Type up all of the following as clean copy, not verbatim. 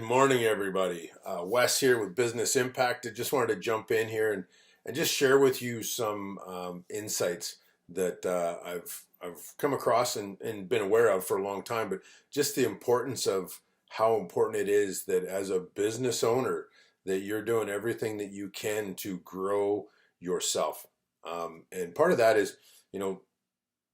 morning, everybody. Wes here with Business Impact. I just wanted to jump in here and just share with you some insights that I've come across and been aware of for a long time, but just the importance of how important it is that as a business owner that you're doing everything that you can to grow yourself. And part of that is, you know,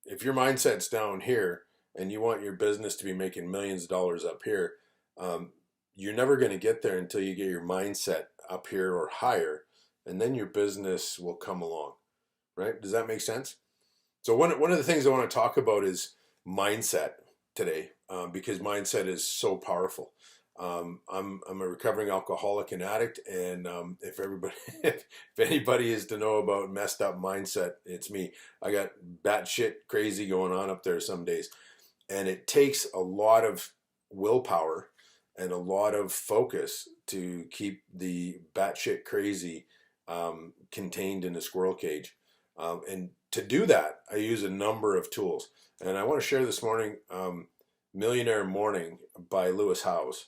if your mindset's down here and you want your business to be making millions of dollars up here, um, you're never going to get there until you get your mindset up here or higher, and then your business will come along, right? Does that make sense? So one of the things I want to talk about is mindset today, because mindset is so powerful. I'm a recovering alcoholic and addict, and if everybody if anybody is to know about messed up mindset, it's me. I got batshit crazy going on up there some days, and it takes a lot of willpower and a lot of focus to keep the batshit crazy contained in a squirrel cage. And to do that, I use a number of tools. And I want to share this morning Millionaire Morning by Lewis Howes.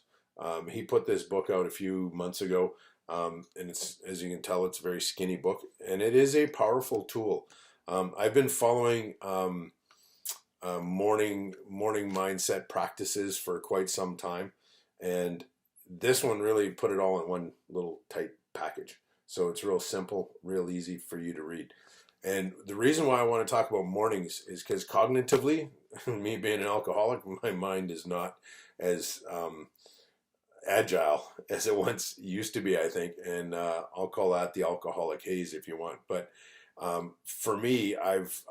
He put this book out a few months ago, and it's, as you can tell, it's a very skinny book, and it is a powerful tool. I've been following morning mindset practices for quite some time, and this one really put it all in one little tight package. So it's real simple, real easy for you to read. And the reason why I want to talk about mornings is because cognitively, me being an alcoholic, my mind is not as agile as it once used to be, I think. And I'll call that the alcoholic haze if you want. But for me, I've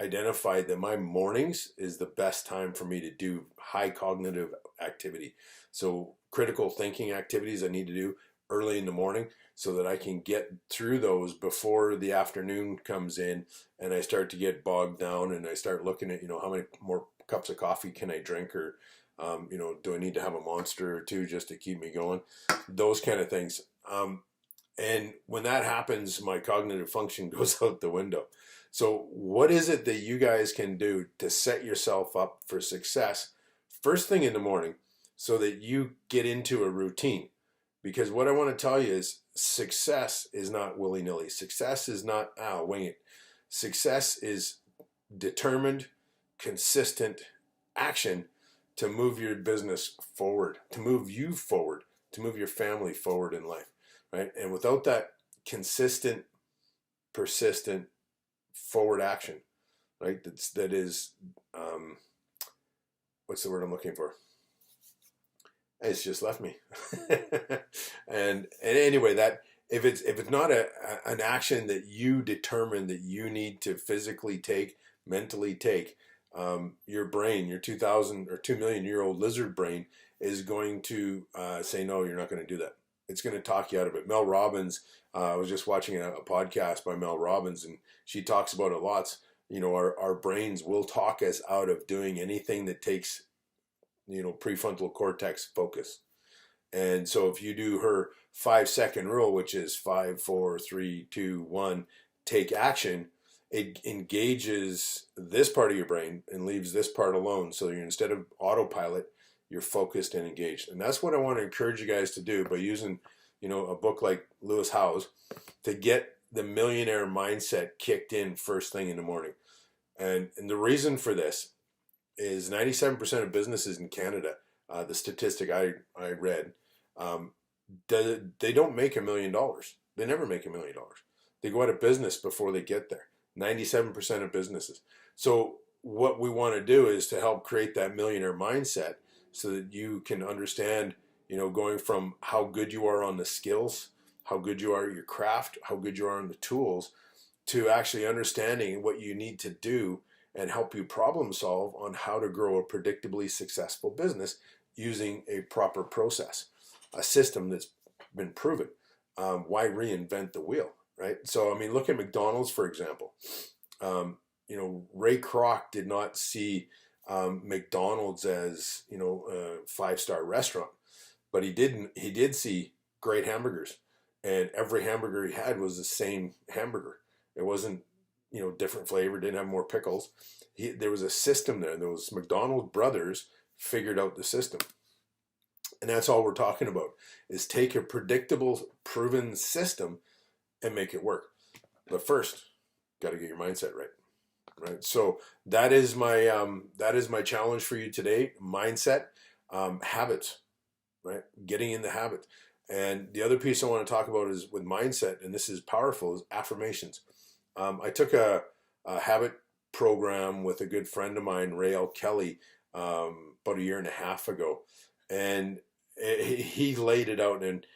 identified that my mornings is the best time for me to do high cognitive activity. So critical thinking activities I need to do early in the morning so that I can get through those before the afternoon comes in and I start to get bogged down and I start looking at, how many more cups of coffee can I drink, or, do I need to have a monster or two just to keep me going? Those kind of things. And when that happens, my cognitive function goes out the window. So what is it that you guys can do to set yourself up for success first thing in the morning so that you get into a routine? Because what I want to tell you is success is not willy-nilly. Success is not, wing it. Success is determined, consistent action to move your business forward, to move you forward, to move your family forward in life, right? And without that consistent, persistent forward action, right? That is, what's the word I'm looking for? It's just left me. and anyway, that if it's not an action that you determine that you need to physically take, mentally take, your brain, your 2,000 or 2 million-year-old lizard brain is going to say, no, you're not going to do that. It's going to talk you out of it. Mel Robbins, I was just watching a podcast by Mel Robbins, and she talks about it lots. Our brains will talk us out of doing anything that takes prefrontal cortex focus. And so if you do her 5-second rule, which is 5, 4, 3, 2, 1, take action, it engages this part of your brain and leaves this part alone. So you're, instead of autopilot, you're focused and engaged. And that's what I want to encourage you guys to do by using, a book like Lewis Howes to get the millionaire mindset kicked in first thing in the morning. And the reason for this is 97% of businesses in Canada, the statistic I read, they don't make $1 million. They never make $1 million. They go out of business before they get there. 97% of businesses. So what we want to do is to help create that millionaire mindset so that you can understand, going from how good you are on the skills, how good you are at your craft, how good you are on the tools, to actually understanding what you need to do and help you problem solve on how to grow a predictably successful business using a proper process, a system that's been proven. Why reinvent the wheel, right? So, look at McDonald's, for example. Ray Kroc did not see McDonald's as, a 5-star restaurant, but he did see great hamburgers, and every hamburger he had was the same hamburger. It wasn't, different flavor, didn't have more pickles. There was a system there. Those McDonald brothers figured out the system. And that's all we're talking about, is take a predictable, proven system and make it work. But first, got to get your mindset right. Right. So that is my challenge for you today. Mindset, habits, right? Getting in the habit. And the other piece I want to talk about is with mindset, and this is powerful, is affirmations. I took a habit program with a good friend of mine, Ray L. Kelly, about a year and a half ago, and he laid it out. And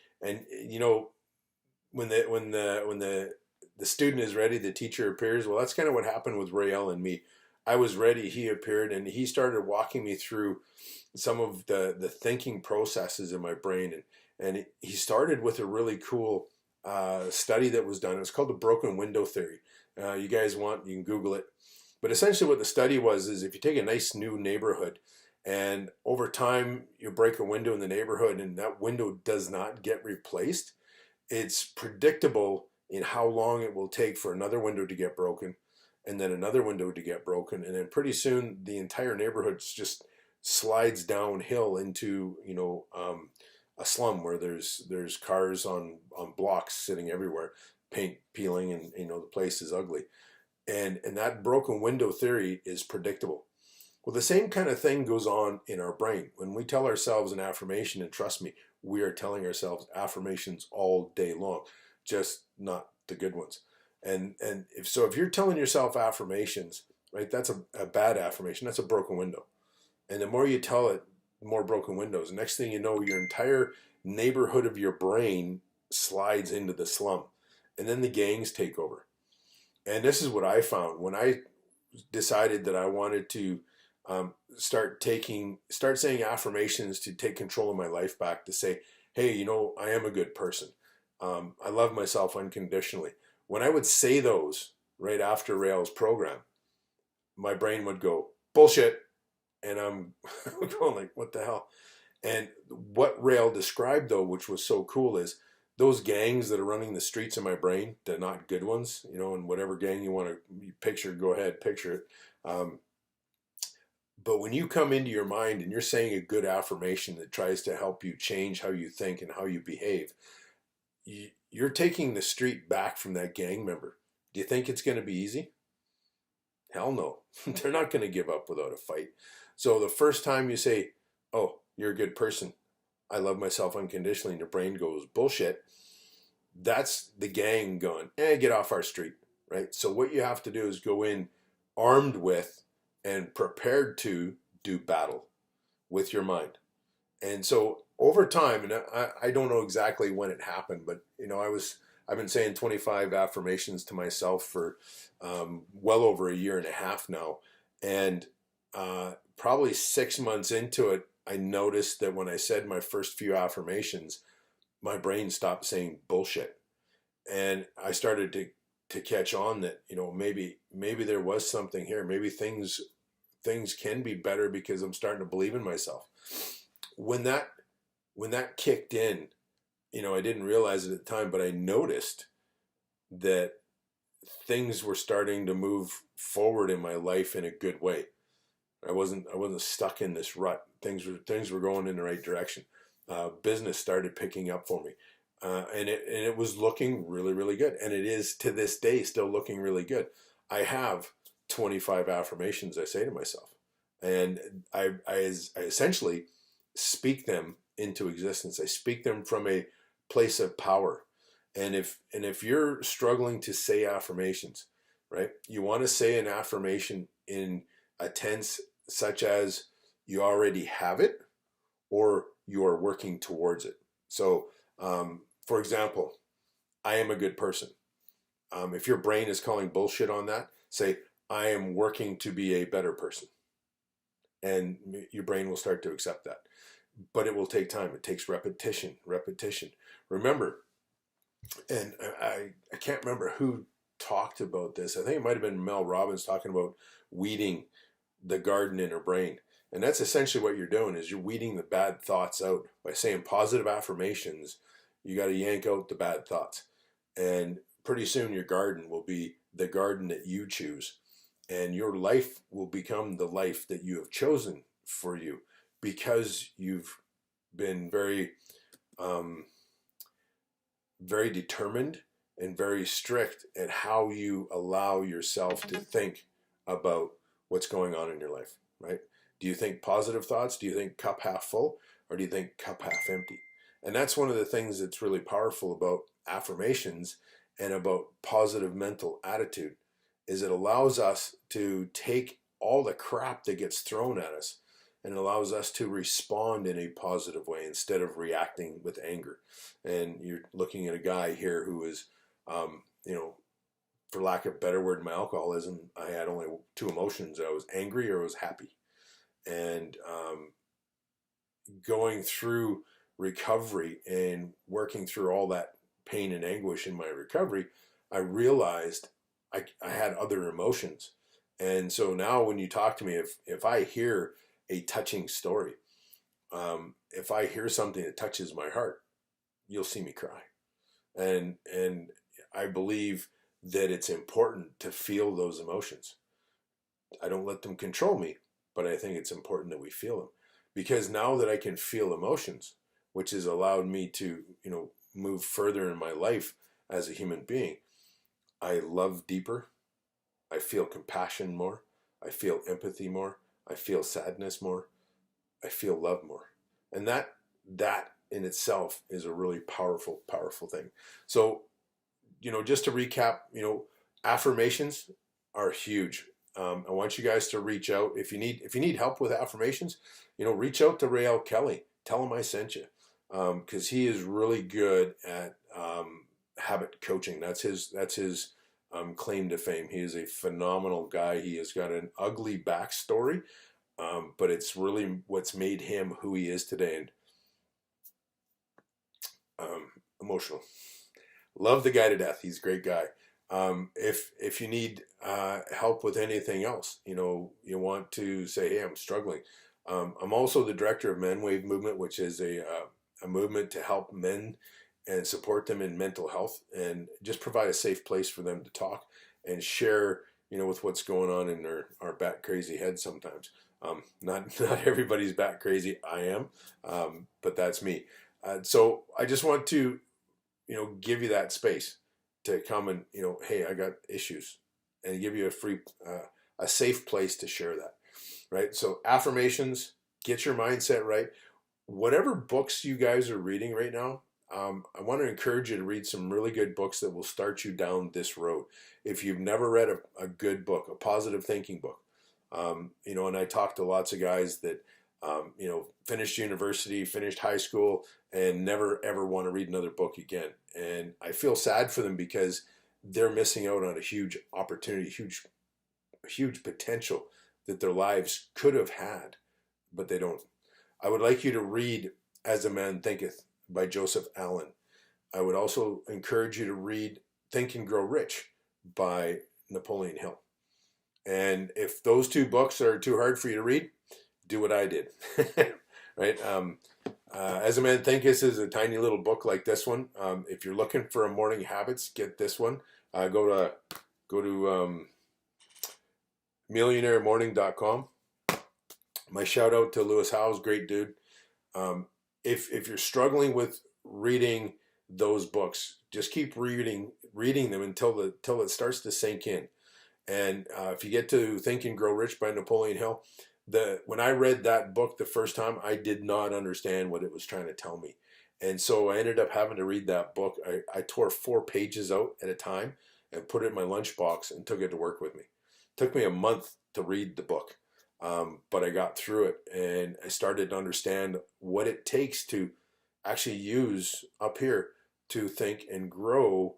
when the student is ready, the teacher appears. Well, that's kind of what happened with Ray L. and me. I was ready, he appeared, and he started walking me through some of the thinking processes in my brain. And he started with a really cool study that was done. It was called the broken window theory. You guys want, you can Google it. But essentially what the study was is, if you take a nice new neighborhood and over time you break a window in the neighborhood and that window does not get replaced, it's predictable in how long it will take for another window to get broken, and then another window to get broken, and then pretty soon the entire neighborhood just slides downhill into a slum where there's cars on blocks sitting everywhere, paint peeling, and the place is ugly. And that broken window theory is predictable. Well, the same kind of thing goes on in our brain. When we tell ourselves an affirmation, and trust me, we are telling ourselves affirmations all day long, just not the good ones. And if you're telling yourself affirmations, right, that's a bad affirmation. That's a broken window. And the more you tell it, the more broken windows. Next thing you know, your entire neighborhood of your brain slides into the slum. And then the gangs take over. And this is what I found when I decided that I wanted to start saying affirmations to take control of my life back, to say, hey, I am a good person. I love myself unconditionally. When I would say those right after Rail's program, my brain would go, bullshit. And I'm going like, what the hell? And what Rail described, though, which was so cool, is those gangs that are running the streets in my brain, they're not good ones, and whatever gang you want to picture, go ahead, picture it. But when you come into your mind and you're saying a good affirmation that tries to help you change how you think and how you behave, you're taking the street back from that gang member. Do you think it's going to be easy? Hell no. They're not going to give up without a fight. So the first time you say, oh, you're a good person, I love myself unconditionally, and your brain goes, bullshit, that's the gang going, get off our street, right? So what you have to do is go in armed with and prepared to do battle with your mind. And so over time, and I don't know exactly when it happened, but I've been saying 25 affirmations to myself for well over a year and a half now. And probably 6 months into it, I noticed that when I said my first few affirmations, my brain stopped saying bullshit. And I started to catch on that, maybe there was something here. Maybe things can be better because I'm starting to believe in myself. When that kicked in, I didn't realize it at the time, but I noticed that things were starting to move forward in my life in a good way. I wasn't stuck in this rut. Things were going in the right direction. Business started picking up for me. And it was looking really, really good. And it is to this day still looking really good. I have 25 affirmations I say to myself. And I essentially speak them into existence. I speak them from a place of power. And if you're struggling to say affirmations, right, you want to say an affirmation in a tense such as you already have it or you are working towards it. So, for example, I am a good person. If your brain is calling bullshit on that, say, I am working to be a better person. And your brain will start to accept that. But it will take time. It takes repetition. Remember, and I can't remember who talked about this. I think it might have been Mel Robbins talking about weeding the garden in her brain. And that's essentially what you're doing, is you're weeding the bad thoughts out. By saying positive affirmations, you got to yank out the bad thoughts. And pretty soon your garden will be the garden that you choose. And your life will become the life that you have chosen for you, because you've been um, very determined and very strict at how you allow yourself to think about what's going on in your life, right? Do you think positive thoughts? Do you think cup half full? Or do you think cup half empty? And that's one of the things that's really powerful about affirmations and about positive mental attitude is it allows us to take all the crap that gets thrown at us and allows us to respond in a positive way instead of reacting with anger. And you're looking at a guy here who is, you know, for lack of a better word, my alcoholism, I had only two emotions. I was angry or I was happy. And going through recovery and working through all that pain and anguish in my recovery, I realized I had other emotions. And so now when you talk to me, if I hear a touching story, if I hear something that touches my heart, you'll see me cry. And I believe that it's important to feel those emotions. I don't let them control me, but I think it's important that we feel them. Because now that I can feel emotions, which has allowed me to, move further in my life as a human being, I love deeper. I feel compassion more. I feel empathy more. I feel sadness more. I feel love more. And that in itself is a really powerful, powerful thing. So, just to recap, affirmations are huge. I want you guys to reach out if you need help with affirmations. Reach out to Rael Kelly. Tell him I sent you, because he is really good at habit coaching. That's his claim to fame. He is a phenomenal guy. He has got an ugly backstory, but it's really what's made him who he is today. And emotional. Love the guy to death. He's a great guy. If you need help with anything else, you want to say, hey, I'm struggling. I'm also the director of Men Wave Movement, which is a movement to help men and support them in mental health and just provide a safe place for them to talk and share, with what's going on in our bat crazy heads sometimes. Not everybody's bat crazy. I am, but that's me. So I just want to, give you that space to come and, hey, I got issues, and give you a safe place to share that, right? So affirmations, get your mindset right. Whatever books you guys are reading right now, I want to encourage you to read some really good books that will start you down this road. If you've never read a good book, a positive thinking book, and I talked to lots of guys that, finished university, finished high school, and never ever want to read another book again. And I feel sad for them because they're missing out on a huge opportunity, huge potential that their lives could have had, but they don't. I would like you to read As a Man Thinketh by Joseph Allen. I would also encourage you to read Think and Grow Rich by Napoleon Hill. And if those two books are too hard for you to read, do what I did, right? As a Man Thinketh is a tiny little book like this one. If you're looking for a morning habits, get this one. Go to millionairemorning.com. My shout out to Lewis Howes, great dude. If you're struggling with reading those books, just keep reading them until it starts to sink in. And if you get to Think and Grow Rich by Napoleon Hill, when I read that book the first time, I did not understand what it was trying to tell me. And so I ended up having to read that book. I tore 4 pages out at a time and put it in my lunchbox and took it to work with me. It took me a month to read the book, but I got through it and I started to understand what it takes to actually use up here to think and grow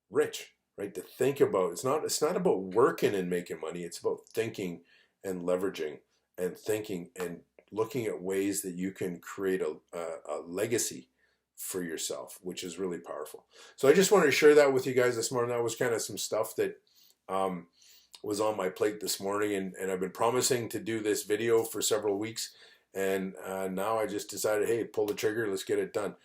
rich, right? To think about, it's not about working and making money. It's about thinking and leveraging and thinking and looking at ways that you can create a legacy for yourself, which is really powerful. So I just wanted to share that with you guys this morning. That was kind of some stuff that was on my plate this morning, and I've been promising to do this video for several weeks, and now I just decided, hey, pull the trigger, let's get it done.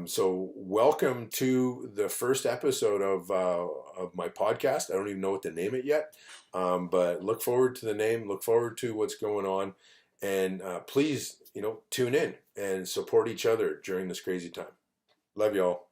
So welcome to the first episode of my podcast. I don't even know what to name it yet, but look forward to the name, look forward to what's going on. And please, tune in and support each other during this crazy time. Love y'all.